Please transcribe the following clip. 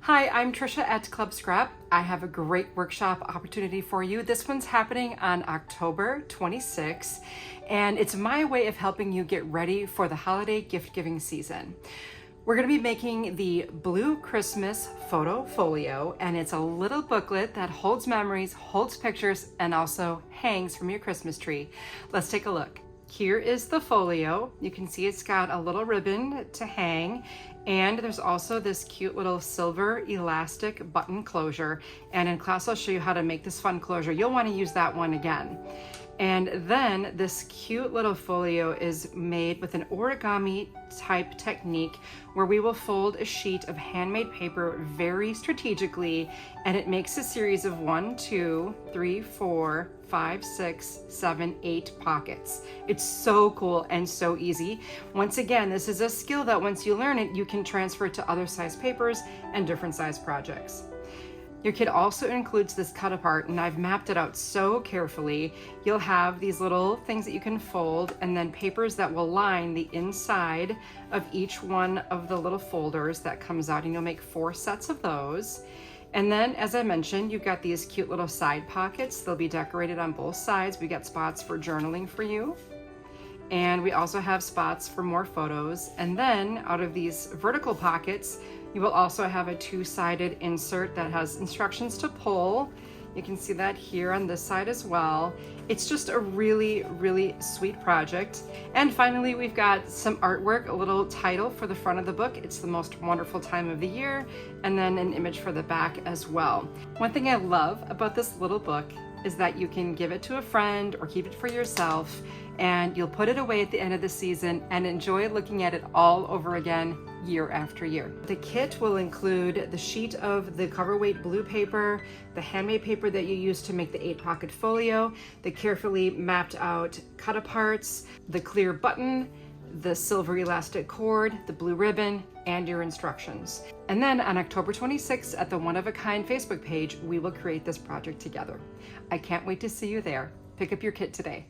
Hi, I'm Trisha at Club Scrap. I have a great workshop opportunity for you. This one's happening on October 26th, and it's my way of helping you get ready for the holiday gift giving season. We're going to be making the Blue Christmas Photo Folio, and it's a little booklet that holds memories, holds pictures, and also hangs from your Christmas tree. Let's take a look. Here is the folio. You can see it's got a little ribbon to hang, and there's also this cute little silver elastic button closure. And in class, I'll show you how to make this fun closure. You'll want to use that one again. And then this cute little folio is made with an origami type technique where we will fold a sheet of handmade paper very strategically, and it makes a series of 1, 2, 3, 4, 5, 6, 7, 8 pockets. It's so cool and so easy. Once again, this is a skill that once you learn it, you can transfer to other size papers and different size projects. Your kit also includes this cut apart, and I've mapped it out so carefully. You'll have these little things that you can fold, and then papers that will line the inside of each one of the little folders that comes out, and you'll make 4 sets of those. And then, as I mentioned, you've got these cute little side pockets. They'll be decorated on both sides. We got spots for journaling for you. And we also have spots for more photos. And then out of these vertical pockets, you will also have a 2-sided insert that has instructions to pull. You can see that here on this side as well. It's just a really, really sweet project. And finally, we've got some artwork, a little title for the front of the book. It's the most wonderful time of the year, and then an image for the back as well. One thing I love about this little book is that you can give it to a friend or keep it for yourself, and you'll put it away at the end of the season and enjoy looking at it all over again year after year. The kit will include the sheet of the cover weight blue paper, the handmade paper that you use to make the 8-pocket folio, the carefully mapped out cut aparts, the clear button, the silver elastic cord, the blue ribbon, and your instructions. And then on October 26th at the One of a Kind Facebook page, we will create this project together. I can't wait to see you there. Pick up your kit today.